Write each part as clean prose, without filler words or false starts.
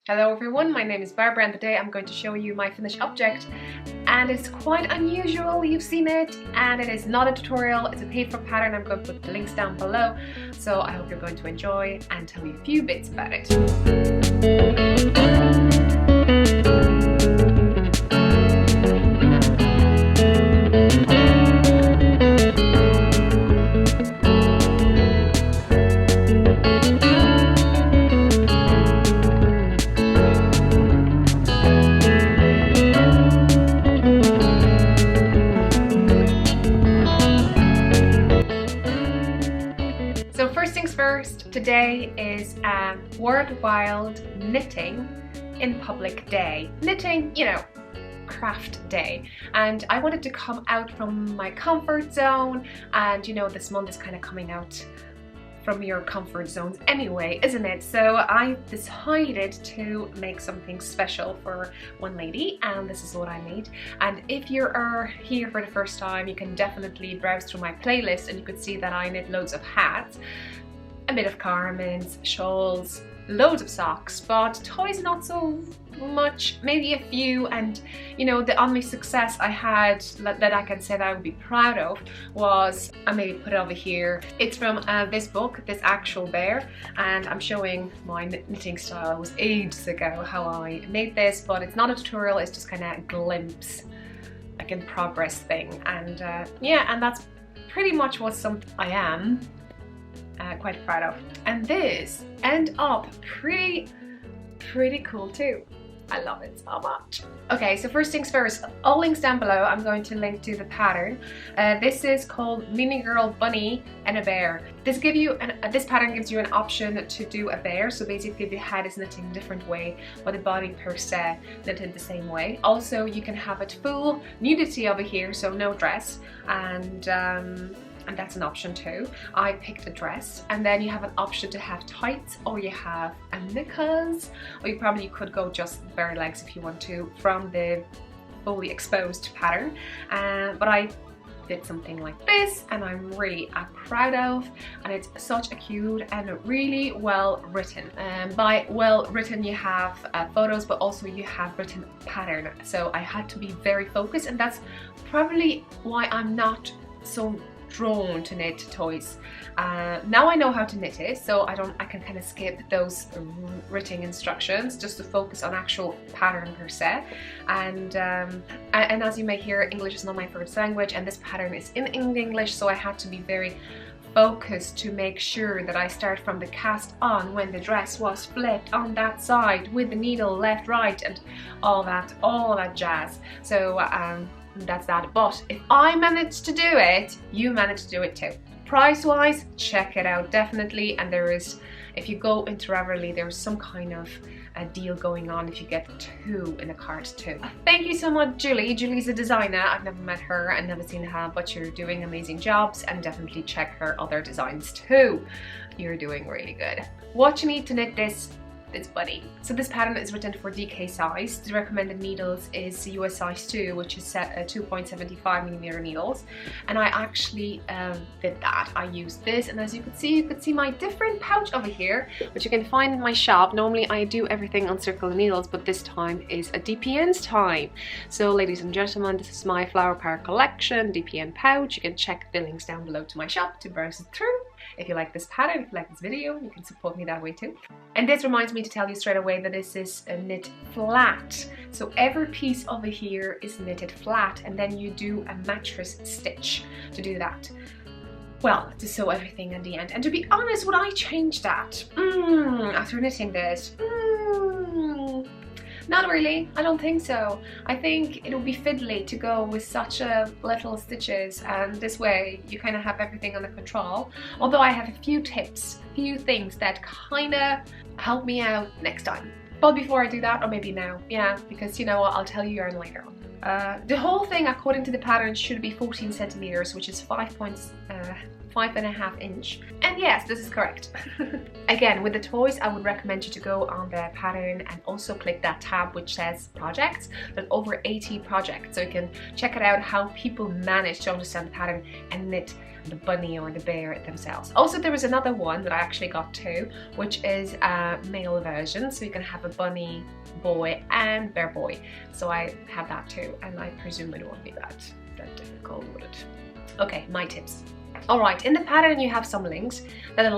Hello everyone, my name is Barbara and today I'm going to show you my finished object, and it's quite unusual. You've seen it, and it is not a tutorial, it's a paid for pattern. I'm going to put the links down below, so I hope you're going to enjoy and tell you a few bits about it. So first things first, today is World Wild Knitting in Public Day. Knitting, you know, craft day. And I wanted to come out from my comfort zone, and you know, this month is kind of coming out from your comfort zones anyway, isn't it? So I decided to make something special for one lady, and this is what I made. And if you are here for the first time, you can definitely browse through my playlist and you could see that I knit loads of hats, a bit of garments, shawls, loads of socks, but toys not so much, maybe a few. And you know, the only success I had that I can say that I would be proud of was, I maybe put it over here, it's from this book, this actual bear, and I'm showing my knitting style. It was ages ago how I made this, but it's not a tutorial, it's just kind of a glimpse, like in progress thing. And yeah, and that's pretty much what something I am quite proud of. And this ended up pretty cool too. I love it so much. Okay, so first things first, all links down below. I'm going to link to the pattern. This is called Mini Girl Bunny and a Bear. This pattern gives you an option to do a bear. So basically the head is knitting a different way, but the body per se knitted the same way. Also, you can have it full nudity over here, so no dress, and that's an option too. I picked a dress, and then you have an option to have tights, or you have a knickers, or you probably could go just bare legs if you want to from the fully exposed pattern. But I did something like this, and I'm really proud of, and it's such a cute and really well written. By well written, you have photos, but also you have written pattern. So I had to be very focused, and that's probably why I'm not so drawn to knit toys. Now I know how to knit it, so I can kind of skip those written instructions just to focus on actual pattern per se. And as you may hear, English is not my first language, and this pattern is in English, so I had to be very focused to make sure that I start from the cast on when the dress was flipped on that side with the needle left, right, and all that jazz. So that's that. But if I managed to do it, you managed to do it too. Price wise, check it out definitely. And there is, if you go into Ravelry, there's some kind of a deal going on if you get two in a cart too. Thank you so much, Julie. Julie's a designer. I've never met her and never seen her, but you're doing amazing jobs, and definitely check her other designs too. You're doing really good. What you need to knit this buddy. So this pattern is written for DK size. The recommended needles is US size 2, which is set 2.75mm needles, and I actually did that. I used this, and as you could see my different pouch over here, which you can find in my shop. Normally I do everything on circular needles, but this time is a DPNs time. So ladies and gentlemen, this is my Flower Power collection DPN pouch. You can check the links down below to my shop to browse it through. If you like this pattern, if you like this video, you can support me that way too. And this reminds me to tell you straight away that this is a knit flat. So every piece over here is knitted flat, and then you do a mattress stitch to do that. Well, to sew everything at the end. And to be honest, would I change that after knitting this? Not really, I don't think so. I think it would be fiddly to go with such a little stitches, and this way you kind of have everything under control. Although I have a few tips, a few things that kind of help me out next time. But before I do that, or maybe now, yeah, because you know what, I'll tell you yarn later on. The whole thing according to the pattern should be 14 centimeters, which is 5.5 5.5 inch. And yes, this is correct. Again, with the toys, I would recommend you to go on the pattern and also click that tab which says projects. There's over 80 projects, so you can check it out how people manage to understand the pattern and knit the bunny or the bear themselves. Also, there was another one that I actually got too, which is a male version, so you can have a bunny boy and bear boy. So I have that too, and I presume it won't be that difficult, would it? Okay, my tips. Alright, in the pattern you have some links that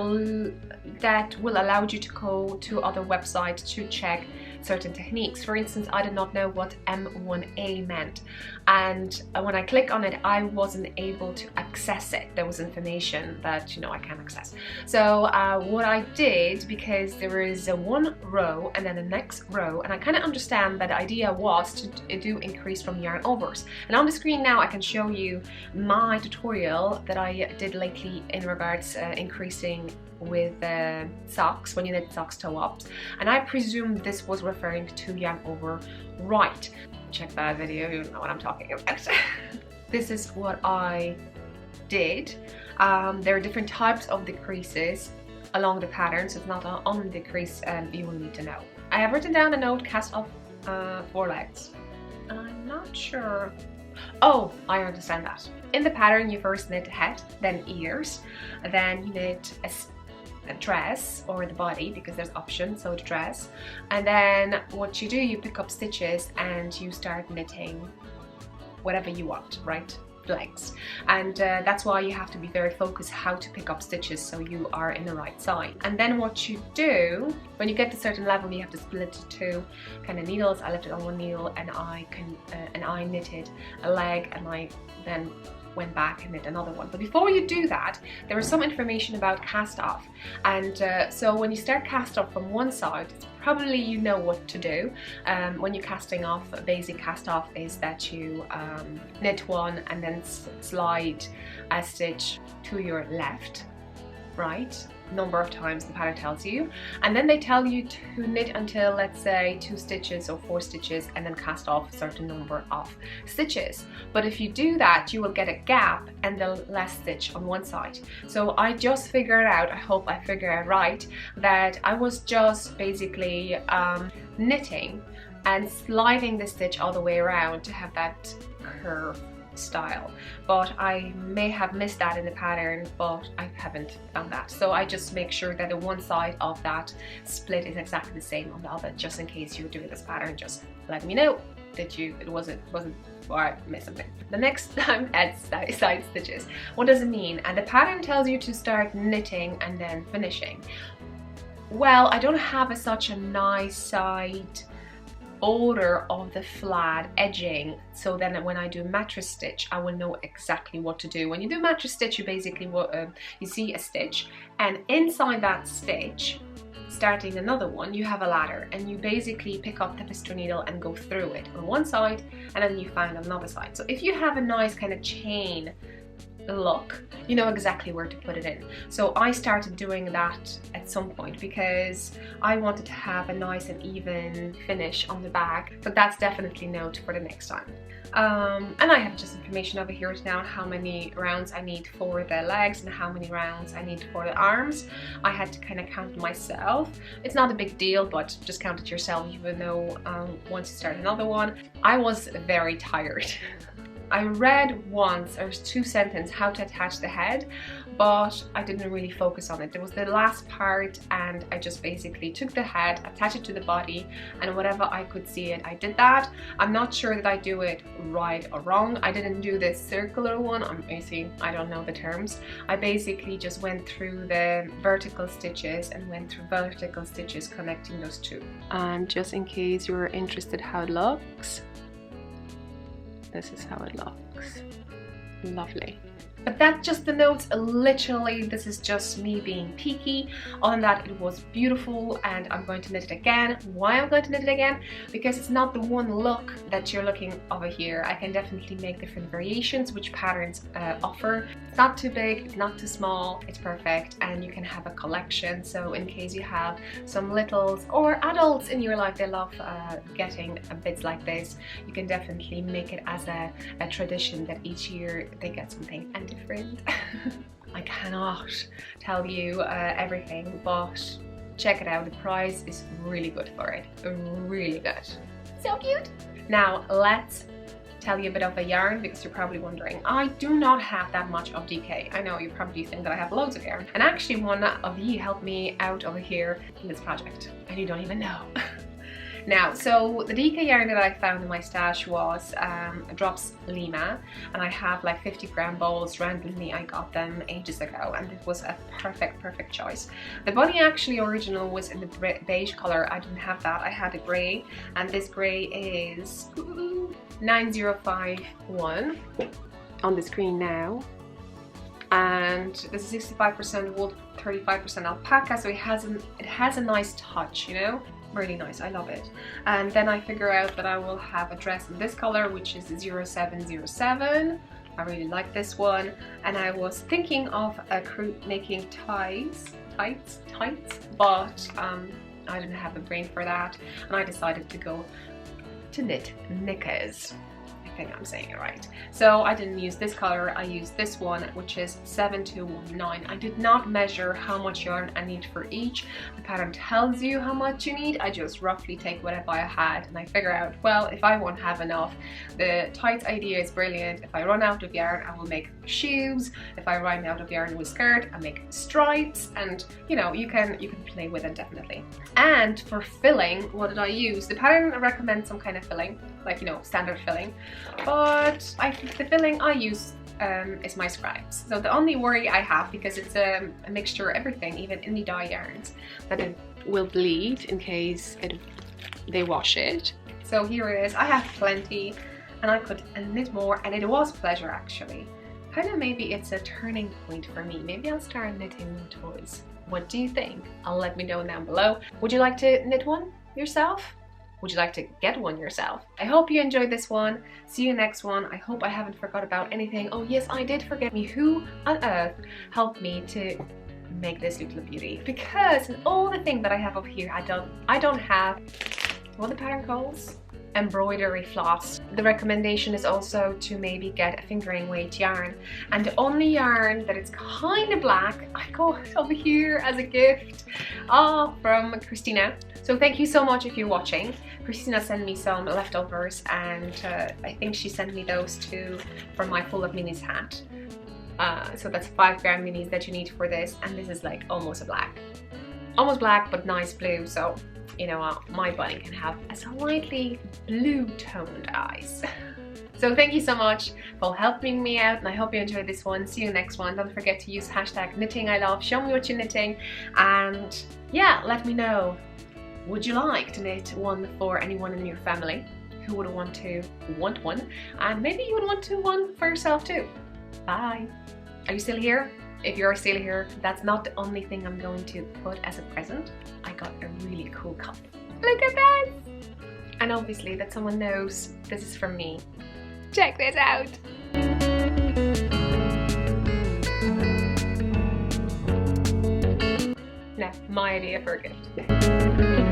will allow you to go to other websites to check certain techniques. For instance, I did not know what M1A meant, and when I click on it I wasn't able to access it. There was information that, you know, I can't access. So what I did, because there is one row and then the next row, and I kind of understand that the idea was to do increase from yarn overs. And on the screen now I can show you my tutorial that I did lately in regards increasing with socks, when you knit socks toe ups, and I presume this was referring to yarn over right. Check that video, you know what I'm talking about. This is what I did. There are different types of decreases along the pattern, so it's not on the decrease you will need to know. I have written down a note, cast off 4 legs. I'm not sure. Oh, I understand that. In the pattern you first knit head, then ears, then you knit a dress or the body, because there's options, so the dress, and then what you do, you pick up stitches and you start knitting whatever you want, right? Legs. And that's why you have to be very focused how to pick up stitches so you are in the right side. And then what you do, when you get to a certain level, you have to split it to kind of needles. I left it on one needle and I knitted a leg, and I then went back and knit another one. But before you do that, there is some information about cast off, and so when you start cast off from one side, probably you know what to do. When you're casting off, a basic cast off is that you knit one and then slide a stitch to your left, right, number of times the pattern tells you, and then they tell you to knit until, let's say, 2 stitches or 4 stitches, and then cast off a certain number of stitches. But if you do that, you will get a gap and the last stitch on one side. So I just figured out, I hope I figured out right, that I was just basically knitting and sliding the stitch all the way around to have that curve style, but I may have missed that in the pattern, but I haven't done that. So I just make sure that the one side of that split is exactly the same on the other, just in case you're doing this pattern. Just let me know that it wasn't or I missed something. The next time, add side stitches. What does it mean? And the pattern tells you to start knitting and then finishing. Well, I don't have such a nice side order of the flat edging, so then when I do mattress stitch I will know exactly what to do. When you do mattress stitch, you basically you see a stitch, and inside that stitch, starting another one, you have a ladder, and you basically pick up the pistol needle and go through it on one side, and then you find another side. So if you have a nice kind of chain look, you know exactly where to put it in. So I started doing that at some point because I wanted to have a nice and even finish on the back. So that's definitely note for the next time. And I have just information over here now, how many rounds I need for the legs and how many rounds I need for the arms. I had to kind of count myself. It's not a big deal, but just count it yourself. You will know once you start another one. I was very tired. I read once, or 2 sentences, how to attach the head, but I didn't really focus on it. There was the last part, and I just basically took the head, attached it to the body, and whatever I could see it, I did that. I'm not sure that I do it right or wrong. I didn't do this circular one. I don't know the terms. I basically just went through the vertical stitches and went through vertical stitches connecting those two. And just in case you're interested how it looks, this is how it looks. Lovely. But that's just the notes. Literally, this is just me being peaky. Other than that, it was beautiful, and I'm going to knit it again. Why I'm going to knit it again? Because it's not the one look that you're looking over here. I can definitely make different variations, which patterns offer. It's not too big, it's not too small, it's perfect, and you can have a collection. So in case you have some littles or adults in your life, they love getting bits like this, you can definitely make it as a tradition that each year they get something different. I cannot tell you everything, but check it out. The price is really good for it. Really good. So cute. Now let's tell you a bit of a yarn, because you're probably wondering, I do not have that much of DK. I know you probably think that I have loads of yarn, and actually one of you helped me out over here in this project, and you don't even know. Now, so the DK yarn that I found in my stash was Drops Lima, and I have like 50-gram bowls. Randomly I got them ages ago, and it was a perfect choice. The body actually original was in the beige color. I didn't have that. I had a grey, and this grey is 9051 on the screen now, and this is 65% wool, 35% alpaca, so it has a nice touch, you know. Really nice, I love it. And then I figure out that I will have a dress in this color, which is 0707. I really like this one, and I was thinking of making tights, but I didn't have the brain for that, and I decided to go to knit knickers. I think I'm saying it right. So I didn't use this color, I used this one, which is 7219. I did not measure how much yarn I need for each. The pattern tells you how much you need. I just roughly take whatever I had, and I figure out, well, if I won't have enough. The tights idea is brilliant. If I run out of yarn, I will make shoes. If I run out of yarn with skirt, I make stripes, and you know, you can play with it definitely. And for filling, what did I use? The pattern recommends some kind of filling, like, you know, standard filling, but I think the filling I use is my scribes. So the only worry I have, because it's a mixture of everything, even in the dye yarns, that it will bleed in case they wash it. So here it is. I have plenty, and I could knit more, and it was pleasure actually. Kind of maybe it's a turning point for me. Maybe I'll start knitting toys. What do you think? Let me know down below. Would you like to knit one yourself? Would you like to get one yourself? I hope you enjoyed this one. See you next one. I hope I haven't forgot about anything. Oh yes, I did forget me. Who on earth helped me to make this little beauty? Because in all the things that I have up here, I don't have what the pattern calls embroidery floss. The recommendation is also to maybe get a fingering weight yarn, and the only yarn that is kind of black I got over here as a gift from Christina. So thank you so much if you're watching. Christina sent me some leftovers, and I think she sent me those too for my Full of Minis hat. So that's 5-gram minis that you need for this, and this is like almost black but nice blue, so you know, my bunny can have a slightly blue toned eyes. So thank you so much for helping me out, and I hope you enjoyed this one. See you next one. Don't forget to use hashtag knittingILove. Show me what you're knitting, and yeah, let me know. Would you like to knit one for anyone in your family who would want one, and maybe you would want to one for yourself too. Bye. Are you still here? If you're still here, that's not the only thing I'm going to put as a present. I got a really cool cup. Look at this! And obviously that someone knows this is from me. Check this out! No, my idea for a gift.